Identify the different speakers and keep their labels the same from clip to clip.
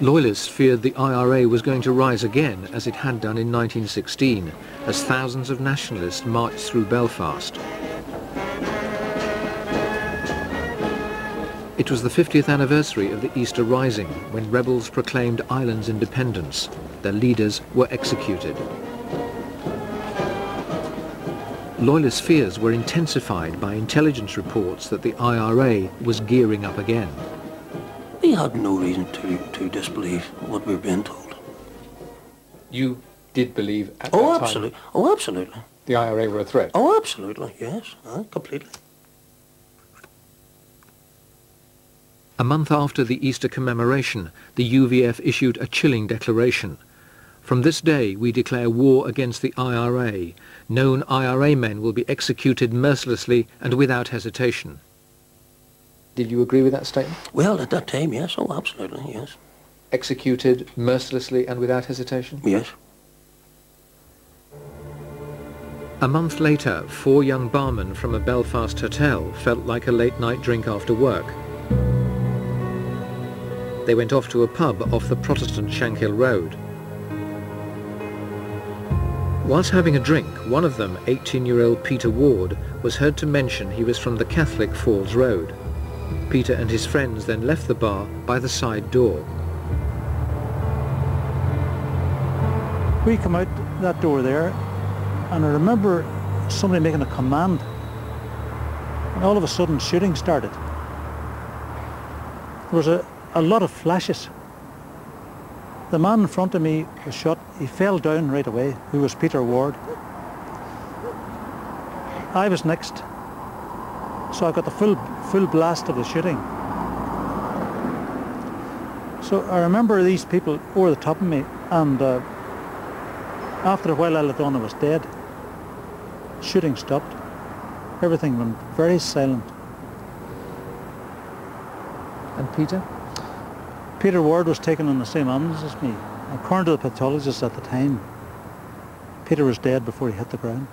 Speaker 1: Loyalists feared the IRA was going to rise again, as it had done in 1916, as thousands of nationalists marched through Belfast. It was the 50th anniversary of the Easter Rising, when rebels proclaimed Ireland's independence. Their leaders were executed. Loyalist fears were intensified by intelligence reports that the IRA was gearing up again.
Speaker 2: We had no reason to disbelieve what we were being told.
Speaker 1: You did believe at that
Speaker 2: Oh,
Speaker 1: time
Speaker 2: absolutely. Oh, absolutely.
Speaker 1: the IRA were a threat?
Speaker 2: Oh, absolutely, yes, completely.
Speaker 1: A month after the Easter commemoration, the UVF issued a chilling declaration. From this day we declare war against the IRA. Known IRA men will be executed mercilessly and without hesitation. Did you agree with that statement?
Speaker 2: Well, at that time, yes, oh, absolutely, yes.
Speaker 1: Executed mercilessly and without hesitation?
Speaker 2: Yes.
Speaker 1: A month later, 4 young barmen from a Belfast hotel felt like a late-night drink after work. They went off to a pub off the Protestant Shankill Road. Whilst having a drink, one of them, 18-year-old Peter Ward, was heard to mention he was from the Catholic Falls Road. Peter and his friends then left the bar by the side door.
Speaker 3: We come out that door there, and I remember somebody making a command, and all of a sudden shooting started. There was a lot of flashes. The man in front of me was shot. He fell down right away, who was Peter Ward. I was next, so I got the full blast of the shooting. So I remember these people over the top of me, and after a while I let on I was dead. Shooting stopped. Everything went very silent.
Speaker 1: And Peter?
Speaker 3: Peter Ward was taken on the same ambulance as me. According to the pathologist at the time, Peter was dead before he hit the ground.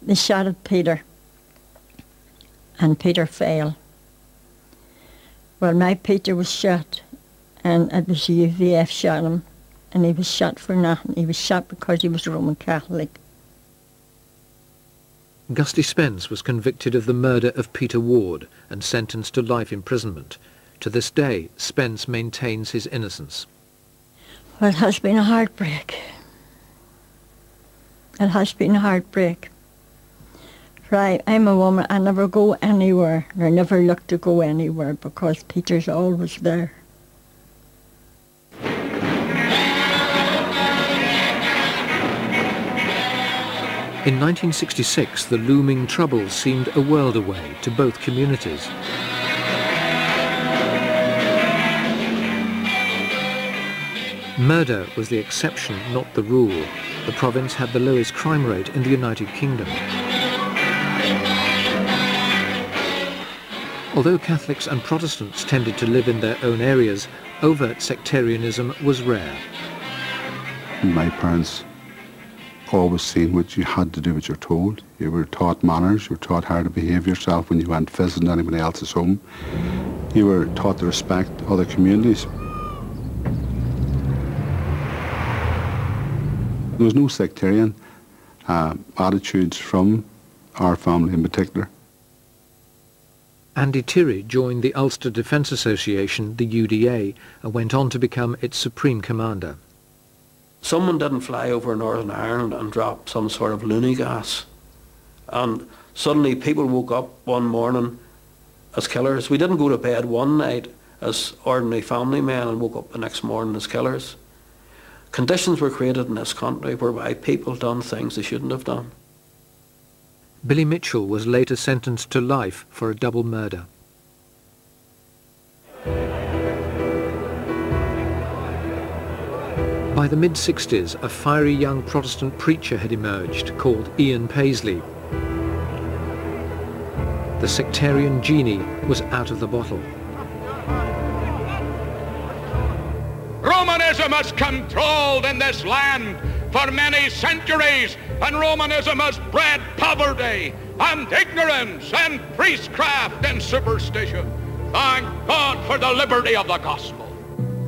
Speaker 4: They shot at Peter, and Peter fell. Well, my Peter was shot, and it was the UVF shot him, and he was shot for nothing. He was shot because he was Roman Catholic.
Speaker 1: Gusty Spence was convicted of the murder of Peter Ward and sentenced to life imprisonment. To this day, Spence maintains his innocence.
Speaker 4: Well, it has been a heartbreak. It has been a heartbreak. For I'm a woman, I never go anywhere, and I never look to go anywhere because Peter's always there.
Speaker 1: In 1966, the looming troubles seemed a world away to both communities. Murder was the exception, not the rule. The province had the lowest crime rate in the United Kingdom. Although Catholics and Protestants tended to live in their own areas, overt sectarianism was rare.
Speaker 5: My parents always seen what you had to do what you're told. You were taught manners, you were taught how to behave yourself when you went visiting anybody else's home. You were taught to respect other communities. There was no sectarian attitudes from our family in particular.
Speaker 1: Andy Tirry joined the Ulster Defence Association, the UDA, and went on to become its supreme commander.
Speaker 2: Someone didn't fly over Northern Ireland and drop some sort of loony gas. And suddenly people woke up one morning as killers. We didn't go to bed one night as ordinary family men and woke up the next morning as killers. Conditions were created in this country whereby people done things they shouldn't have done.
Speaker 1: Billy Mitchell was later sentenced to life for a double murder. By the mid-60s, a fiery young Protestant preacher had emerged, called Ian Paisley. The sectarian genie was out of the bottle.
Speaker 6: Romanism has controlled in this land for many centuries, and Romanism has bred poverty and ignorance and priestcraft and superstition. Thank God for the liberty of the gospel.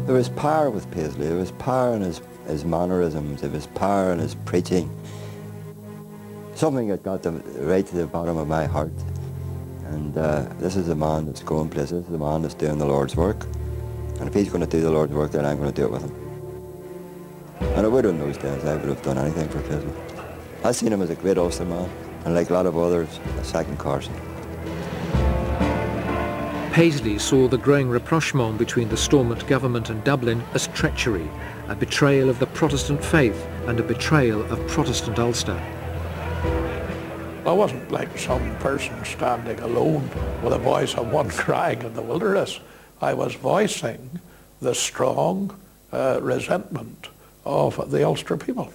Speaker 7: There was power with Paisley. There was power in his mannerisms. There was power in his preaching. Something that got right to the bottom of my heart. And this is a man that's going places. This is a man that's doing the Lord's work. And if he's going to do the Lord's work, then I'm going to do it with him. And I would in those days. I would have done anything for Paisley. I seen him as a great Ulster man, and like a lot of others, a second Carson.
Speaker 1: Paisley saw the growing rapprochement between the Stormont government and Dublin as treachery, a betrayal of the Protestant faith and a betrayal of Protestant Ulster.
Speaker 8: I wasn't like some person standing alone with a voice of one crying in the wilderness. I was voicing the strong resentment of the Ulster people.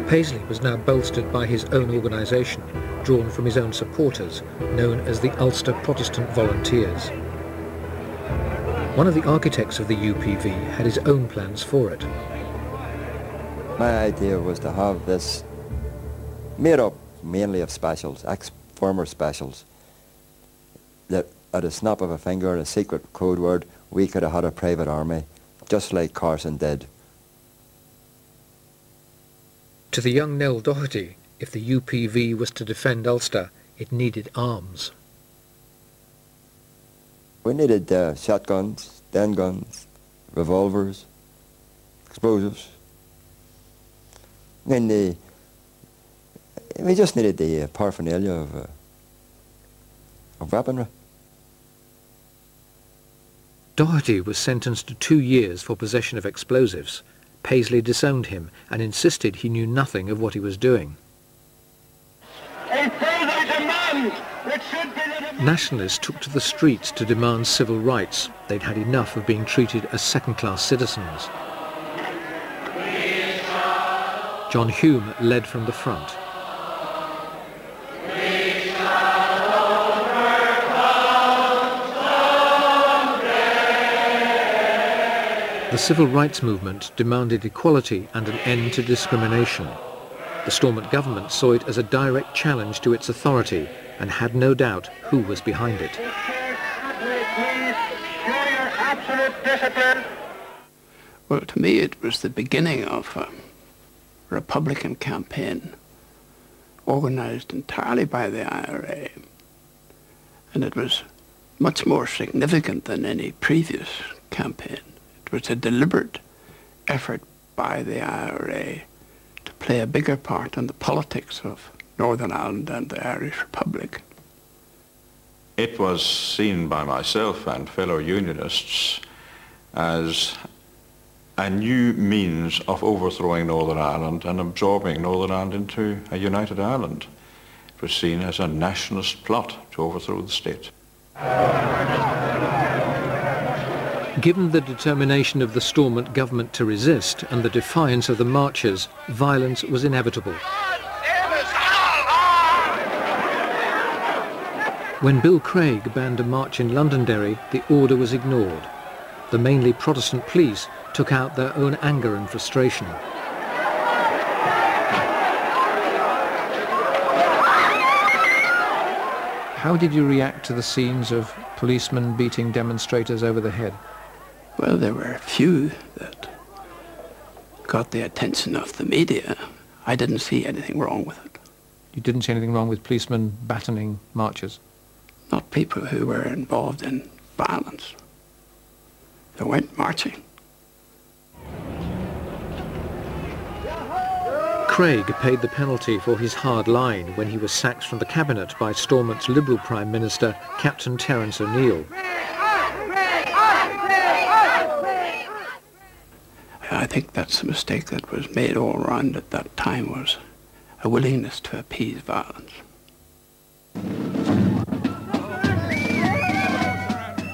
Speaker 1: Paisley was now bolstered by his own organisation, drawn from his own supporters, known as the Ulster Protestant Volunteers. One of the architects of the UPV had his own plans for it.
Speaker 7: My idea was to have this made up mainly of specials, ex-former specials, that at a snap of a finger and a secret code word, we could have had a private army, just like Carson did.
Speaker 1: To the young Nell Doherty, if the UPV was to defend Ulster, it needed arms.
Speaker 7: We needed shotguns, den guns, revolvers, explosives. I mean, we just needed the paraphernalia of weaponry.
Speaker 1: Doherty was sentenced to 2 years for possession of explosives. Paisley disowned him and insisted he knew nothing of what he was doing. Nationalists took to the streets to demand civil rights. They'd had enough of being treated as second-class citizens. John Hume led from the front. The civil rights movement demanded equality and an end to discrimination. The Stormont government saw it as a direct challenge to its authority and had no doubt who was behind it.
Speaker 9: Well, to me it was the beginning of a Republican campaign organised entirely by the IRA, and it was much more significant than any previous campaign. It was a deliberate effort by the IRA to play a bigger part in the politics of Northern Ireland and the Irish Republic.
Speaker 10: It was seen by myself and fellow Unionists as a new means of overthrowing Northern Ireland and absorbing Northern Ireland into a united Ireland. It was seen as a nationalist plot to overthrow the state.
Speaker 1: Given the determination of the Stormont government to resist and the defiance of the marchers, violence was inevitable. When Bill Craig banned a march in Londonderry, the order was ignored. The mainly Protestant police took out their own anger and frustration. How did you react to the scenes of policemen beating demonstrators over the head?
Speaker 9: Well, there were a few that got the attention of the media. I didn't see anything wrong with it.
Speaker 1: You didn't see anything wrong with policemen batoning marchers?
Speaker 9: Not people who were involved in violence. They weren't marching.
Speaker 1: Craig paid the penalty for his hard line when he was sacked from the cabinet by Stormont's Liberal Prime Minister, Captain Terence O'Neill.
Speaker 9: I think that's a mistake that was made all around at that time, was a willingness to appease violence.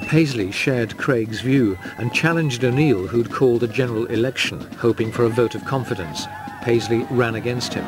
Speaker 1: Paisley shared Craig's view and challenged O'Neill, who'd called a general election, hoping for a vote of confidence. Paisley ran against him.